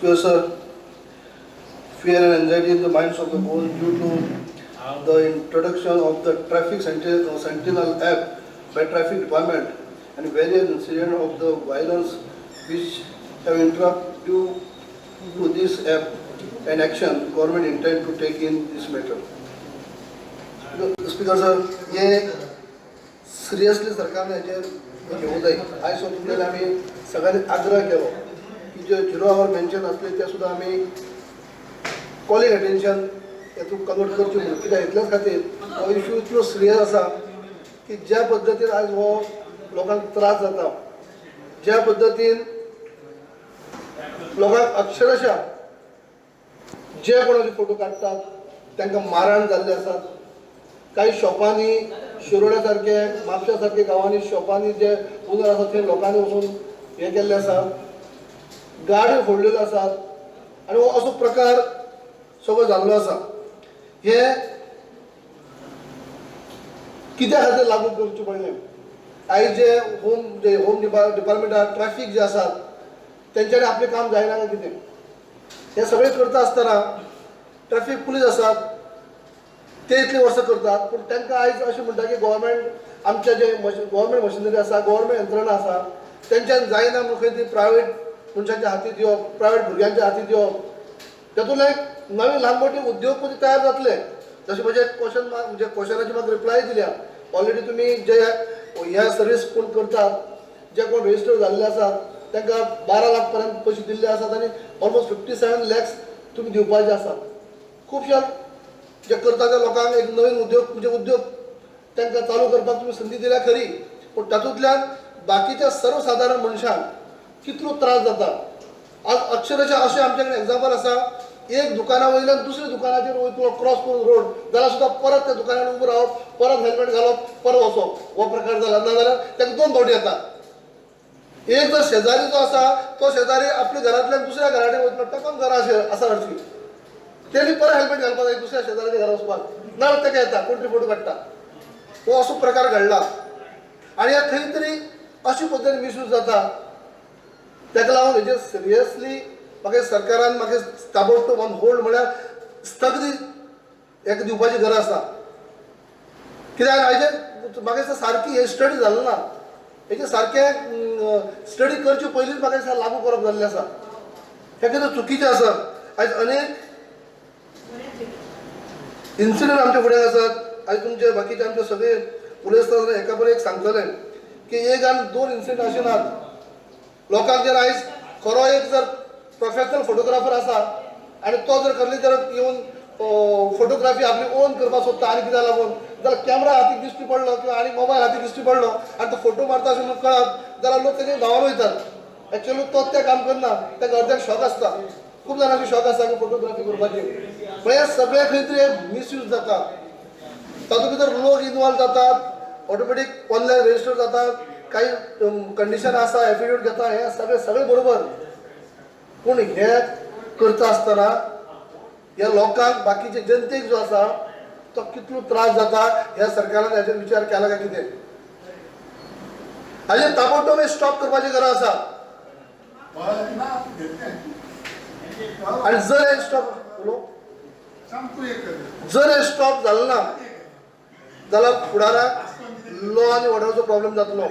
Because fear and anxiety in the minds of the whole due to the introduction of the traffic sentinel app by traffic department and various incidents of the violence which have interrupted due to this app and action government intend to take in this matter. Speaker sir, ये seriously सरकारने याचेर घेवूं जाय. आयज तुमगेले आमी सगळ्यांनी आग्रह केलो की जे 0 आवर मेन्शन असले ते सुद्धा आमी कॉलिंग अटेन्शन हेतून कन्वर्ट करचे म्हणून कित्याक इतल्याच खातीर हो इश्यू इतलो सिरियस आसा की ज्या पद्दतीन आयज हो लोकांक त्रास जाता, ज्या पद्दतीन लोकांक अक्षरशः जे कोणाचे फोटो काडटात तांकां मारहाण जाल्ले आसात. काही शॉपांनी शिरोड्या सारखे म्हापशा सारखे गांवांनी शॉपांनी जे उदर आसा थंय लोकांनी वचून हे केल्ले आसा, गाड्यो फोडलेल्यो आसात आनी हो असो प्रकार सगळो जाल्लो आसा. हे कित्या खातीर लागू करचें पडलें? आयज जे होम डिपार्टमेंटाक ट्रॅफिक जे आसात तेंच्यांनी आपलें काम जायना काय कितें? हे सगळें करता आसतना ट्रॅफिक पुलीस आसात ते इतली वर्सां करतात, पूण तांकां आयज अशें म्हणटा की गोवोरमेंट आमचे जे गोवोरमेंट मशिनरी आसा, गोवोरमेंट यंत्रणा आसा तेंच्यान जायना म्हणून खंय ती प्रायवेट मनशांच्या हाती दिवप, प्रायवेट भुरग्यांच्या हाती दिवप. तातूंत एक नवीन ल्हान मोठे उद्योगपती तयार जातले. जशें म्हणजे क्वेश्चनाची म्हाका रिप्लाय दिल्या. ऑलरेडी तुमी जे ह्या सर्वीस कोण करतात, जे कोण रजिस्टर जाल्ले आसात तांकां 12 लाख पर्यंत पयशे दिल्ले आसात आनी ऑलमोस्ट 57 लॅक्स तुमी दिवपाचे आसात. खुबशा जे करता त्या लोकांक एक नवीन उद्योग तांकां चालू करपाक तुमी संदी दिल्या खरी, पूण तातूंतल्यान बाकीच्या सर्वसाधारण मनशांक कितलो त्रास जाता. आज अक्षरशः अशें आमचे कडेन एग्जाम्पल आसा, एक दुकाना वयल्यान दुसऱ्या दुकानाचेर वयतलो क्रॉस करून रोड जाल्यार सुद्दां परत त्या दुकानार उबो रावप, परत हेल्मेट घालप, परत वचप, हो प्रकार जाला. नाजाल्यार ताका 2 फावटी येता. एक जर शेजारी जो आसा तो शेजारी आपल्या घरांतल्यान दुसऱ्या घराकडेन वयतलो, ताका घरा आसा हरशी, तेणी परत हेल्मेट घालपाक जाय दुसऱ्या शेजाऱ्याच्या घरा वचपाक, नाजाल्यार ताका येता कोण तरी फोटो काडटा. हो असो प्रकार घडला आनी ह्या खंय तरी अशी पद्दतीन मिसयूज जाता. ताका लागून हेजेर सिरियसली म्हाका सरकारान म्हाका ताबडतोब ऑन होल्ड म्हळ्यार स्थगिती हेका दिवपाची गरज आसा. कित्याक हाजेर म्हाका दिसता सारकी हे स्टडी जालो ना. हेजेर सारकें स्टडी करचे पयलींच म्हाका दिसता लागू करप जाल्लें आसा. हें कितें चुकीचें आसा. आयज अनेक इन्सिडंट आमच्या फुड्यान आसात. आयज तुमचे बाकीचे आमचे सगळे उलयतना एका पर एक सांगतलें की एक आनी 2 इन्सिडंट अशें नात. लोकांक जर आयज खरो एक जर प्रोफेशनल फोटोग्राफर आसा आनी तो जर कसली जर येवन फोटोग्राफी आपली ओन करपाक सोदता आनी कित्याक लागून जाल्यार कॅमेरा हातीक दिश्टी पडलो किंवा आनी मोबायल हातीक दिश्टी पडलो आनी तो फोटो मारता अशें म्हणून कळत जाल्यार लोक तेजे गांवान वयतात. एक्चुअली तोच तें काम करना, त्या अर्द्याक शॉक आसता. खूब जाणांची शॉक आसा की फोटोग्राफी करपाची. पण हे सगळे खंय तरी मिसयूज जाता. तातूंत भितर लोक इनवॉल्व जातात, ऑटोमॅटीक ऑनलायन रजिस्टर जातात, काही कंडिशन आसा एफिडेविट घेता, हे सगळे बरोबर. पूण हे करता आसतना ह्या लोकांक बाकीचे जनतेक जो आसा तो कितलो त्रास जाता ह्या सरकारान हेचेर विचार केला काय कितें? हाजेर ताबडतोब स्टॉप करपाची गरज आसा. आनी जर हे स्टॉप जालो ना जाल्यार फुडाराक लॉ आनी ऑर्डरचो प्रॉब्लेम जातलो.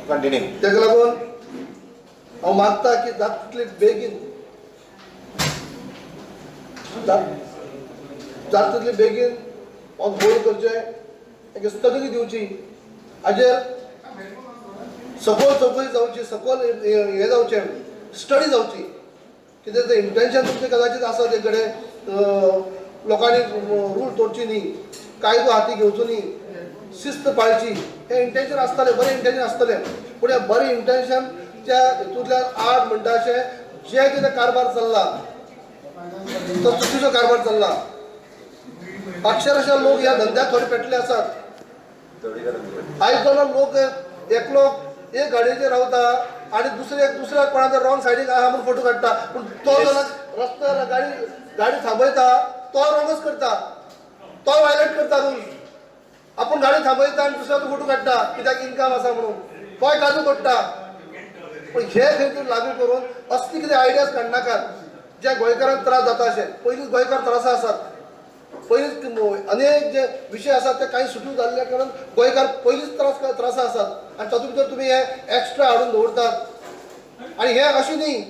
ताका लागून हांव मागता की जाता तितले बेगीन ऑन होल्ड करचे, ताका स्थगिती दिवची. हाजेर सखोल चौकशी जावची, सखोल हे जावचें, स्टडी जावची. कितें तें इंटेन्शन तुमचें कदाचित आसा ते कडेन लोकांनी रूल तोडची न्ही, कायदो हाती घेवचो न्ही, शिस्त पाळची, हे इंटेन्शन आसतलें, बरें इंटेन्शन आसतलें. पूण हे बरें इंटेन्शनच्या हितूंतल्यान 8 म्हणटा अशें जे कितें कारभार चल्ला तो चुकीचो कारभार चल्ला. अक्षरशः लोक ह्या धंद्याक थोडे पेटले आसात. आयज जाल्यार लोक एकलो एक गाडयेचेर रावता आनी दुसऱ्या कोणाच्या रॉंग सायडीक आहा म्हणून फोटो काडटा. पूण तो जाल्यार रस्त्यार गाडी थांबयता तो रॉंगच करता, तो वायलेट करता रूल. आपूण गाडी थांबयता आनी दुसऱ्याचो फोटो काडटा कित्याक इनकम आसा म्हणून. तोय काजू पडटा पण हे खंय तरी लागू करून असली कितें आयडियाज काडनाकात जे गोंयकारांक त्रास जाता अशें. पयलींच गोंयकार त्रासा आसात, पयलींच अनेक जे विशय आसात ते काही सुटू जाल्ल्या कारणान गोंयकार पयलींच त्रासा आसात आनी तातूंत भितर तुमी हे एक्स्ट्रा हाडून दवरतात. आनी हे अशें न्ही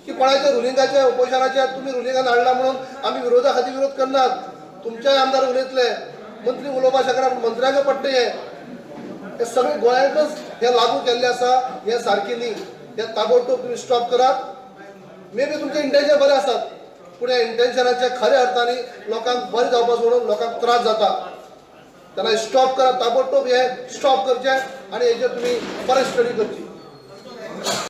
की कोणाच्या रुलिंगाचे उपोशनाचे तुमी रुलिंगान हाडला म्हणून आमी विरोधा खातीर विरोध करनात. तुमच्याय आमदार उलयतले, मंत्री उलोवपाक शकना पूण मंत्र्याक पडटा हे सगळे गोंयांकच हे लागू केल्ले आसा. हे सारकें न्ही, हे ताबडतोब तुमी स्टॉप करात. मे बी तुमचे इंटेन्शन बरें आसात पूण ह्या इंटेन्शनाच्या खऱ्या अर्थांनी लोकांक बरें जावपा सोडून लोकांक त्रास जाता. तेन्ना स्टॉप करात, ताबडतोब हे स्टॉप करचे आनी हेचेर तुमी बरें स्टडी करची.